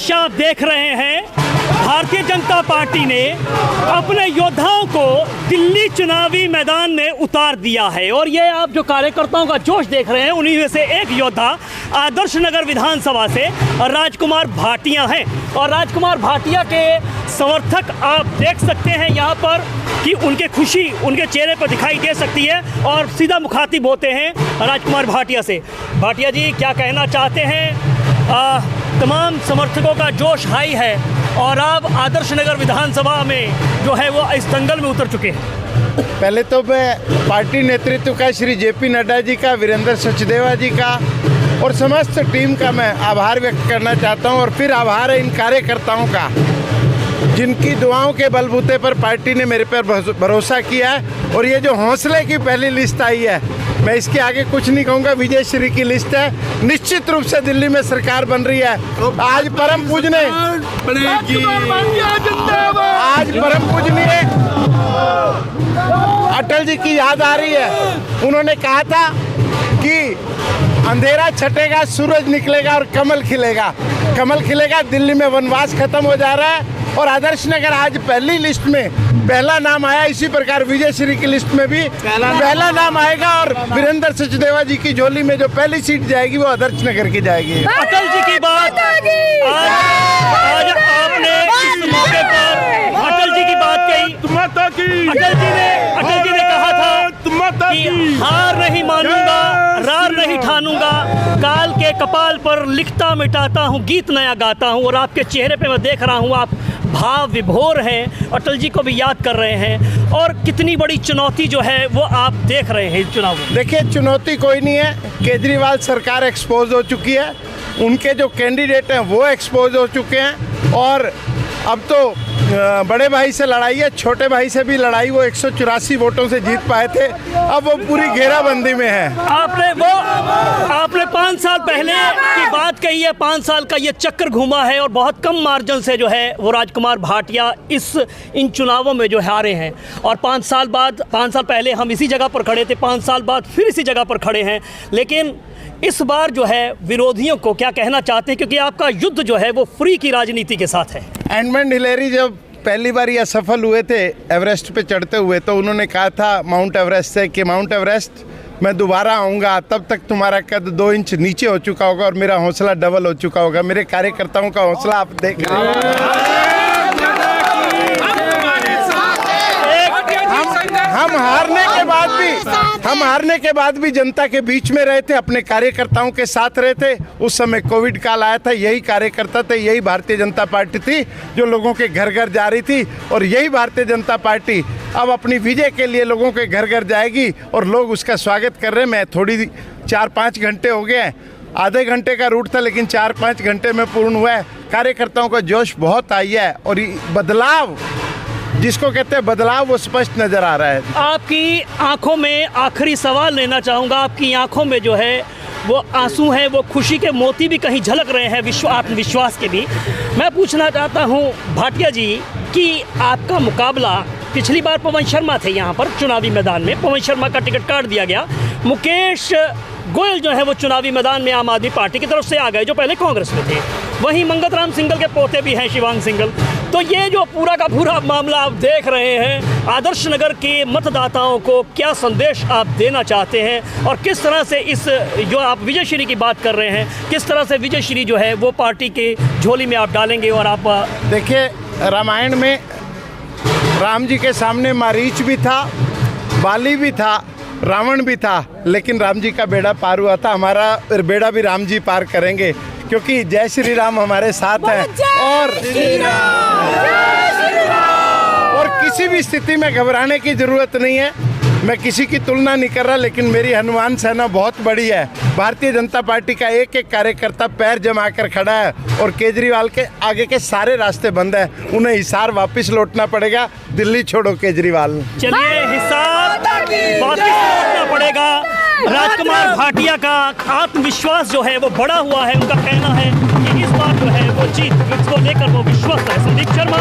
दृश्य आप देख रहे हैं, भारतीय जनता पार्टी ने अपने योद्धाओं को दिल्ली चुनावी मैदान में उतार दिया है। और ये आप जो कार्यकर्ताओं का जोश देख रहे हैं, उन्हीं में से एक योद्धा आदर्श नगर विधानसभा से राजकुमार भाटिया हैं। और राजकुमार भाटिया के समर्थक आप देख सकते हैं यहाँ पर कि उनके खुशी उनके चेहरे पर दिखाई दे सकती है। और सीधा मुखातिब होते हैं राजकुमार भाटिया से। भाटिया जी, क्या कहना चाहते हैं? तमाम समर्थकों का जोश हाई है और आप आदर्श नगर विधानसभा में जो है वो इस दंगल में उतर चुके हैं। पहले तो मैं पार्टी नेतृत्व का श्री जेपी नड्डा जी का, वीरेंद्र सचदेवा जी का और समस्त टीम का मैं आभार व्यक्त करना चाहता हूं। और फिर आभार है इन कार्यकर्ताओं का जिनकी दुआओं के बलबूते पर पार्टी ने मेरे पर भरोसा किया है। और ये जो हौसले की पहली लिस्ट आई है, मैं इसके आगे कुछ नहीं कहूँगा, विजय श्री की लिस्ट है। निश्चित रूप से दिल्ली में सरकार बन रही है। आज परम पूजनीय अटल जी की याद आ रही है। उन्होंने कहा था कि अंधेरा छटेगा, सूरज निकलेगा और कमल खिलेगा। कमल खिलेगा, दिल्ली में वनवास खत्म हो जा रहा है। और आदर्श नगर आज पहली लिस्ट में पहला नाम आया। इसी प्रकार विजय श्री की लिस्ट में भी पहला नाम आएगा। और वीरेंद्र सचदेवा जी की झोली में जो पहली सीट जाएगी वो आदर्श नगर की जाएगी। अटल जी की बात आज आपने इस मौके पर अटल जी की बात कही। अटल जी ने कहा था कि हार नहीं मानूंगा, रार नहीं ठानूंगा, काल के कपाल पर लिखता मिटाता हूँ, गीत नया गाता हूँ। और आपके चेहरे पे मैं देख रहा हूँ आप भाव विभोर हैं, अटल जी को भी याद कर रहे हैं। और कितनी बड़ी चुनौती जो है वो आप देख रहे हैं इस चुनाव में। देखिए, चुनौती कोई नहीं है। केजरीवाल सरकार एक्सपोज हो चुकी है, उनके जो कैंडिडेट हैं वो एक्सपोज हो चुके हैं। और अब तो बड़े भाई से लड़ाई है, छोटे भाई से भी लड़ाई। वो 184 वोटों से जीत पाए थे, अब वो पूरी घेराबंदी में है। आपने 5 साल पहले की बात कही है, 5 साल का ये चक्कर घूमा है और बहुत कम मार्जिन से जो है वो राजकुमार भाटिया इन चुनावों में जो हारे हैं। और 5 साल पहले हम इसी जगह पर खड़े थे, 5 साल बाद फिर इसी जगह पर खड़े हैं। लेकिन इस बार जो है विरोधियों को क्या कहना चाहते हैं, क्योंकि आपका युद्ध जो है वो फ्री की राजनीति के साथ है। एडमंड हिलेरी जब पहली बार ये असफल हुए थे एवरेस्ट पे चढ़ते हुए, तो उन्होंने कहा था माउंट एवरेस्ट से कि माउंट एवरेस्ट मैं दोबारा आऊँगा, तब तक तुम्हारा कद 2 इंच नीचे हो चुका होगा और मेरा हौसला डबल हो चुका होगा। मेरे कार्यकर्ताओं का हौसला आप देख रहे हैं। हम हारने के बाद भी जनता के बीच में रहे थे, अपने कार्यकर्ताओं के साथ रहे थे। उस समय कोविड काल आया था, यही कार्यकर्ता थे, यही भारतीय जनता पार्टी थी जो लोगों के घर घर जा रही थी। और यही भारतीय जनता पार्टी अब अपनी विजय के लिए लोगों के घर घर जाएगी और लोग उसका स्वागत कर रहे हैं। मैं थोड़ी 4-5 घंटे हो गए हैं, आधे घंटे का रूट था लेकिन 4-5 घंटे में पूर्ण हुआ है। कार्यकर्ताओं का जोश बहुत आई है और बदलाव जिसको कहते हैं बदलाव, वो स्पष्ट नजर आ रहा है। आपकी आंखों में आखिरी सवाल लेना चाहूँगा, आपकी आंखों में जो है वो आंसू हैं, वो खुशी के मोती भी कहीं झलक रहे हैं, आत्मविश्वास के भी। मैं पूछना चाहता हूँ भाटिया जी कि आपका मुकाबला, पिछली बार पवन शर्मा थे यहाँ पर चुनावी मैदान में, पवन शर्मा का टिकट काट दिया गया। मुकेश गोयल जो है वो चुनावी मैदान में आम आदमी पार्टी की तरफ से आ गए, जो पहले कांग्रेस में थे। वहीं मंगत राम सिंघल के पोते भी हैं, शिवांग सिंघल। तो ये जो पूरा का पूरा मामला आप देख रहे हैं, आदर्श नगर के मतदाताओं को क्या संदेश आप देना चाहते हैं? और किस तरह से इस जो आप विजय श्री की बात कर रहे हैं, किस तरह से विजय श्री जो है वो पार्टी के झोली में आप डालेंगे? और आप देखिए, रामायण में राम जी के सामने मारीच भी था, बाली भी था, रावण भी था, लेकिन राम जी का बेड़ा पार हुआ था। हमारा बेड़ा भी राम जी पार करेंगे, क्योंकि जय श्री राम हमारे साथ हैं। और किसी भी स्थिति में घबराने की जरूरत नहीं है। मैं किसी की तुलना नहीं कर रहा, लेकिन मेरी हनुमान सेना बहुत बड़ी है। भारतीय जनता पार्टी का एक एक कार्यकर्ता पैर जमा कर खड़ा है और केजरीवाल के आगे के सारे रास्ते बंद हैं। उन्हें हिसार वापस लौटना पड़ेगा। दिल्ली छोड़ो केजरीवाल। चलिए, हिसार वापस लौटना पड़ेगा। राजकुमार भाटिया का आत्मविश्वास जो है वो बढ़ा हुआ है। उनका कहना है कि इस बार जो है वो जीत, इसको लेकर वो विश्वस्त है। संदीप शर्मा।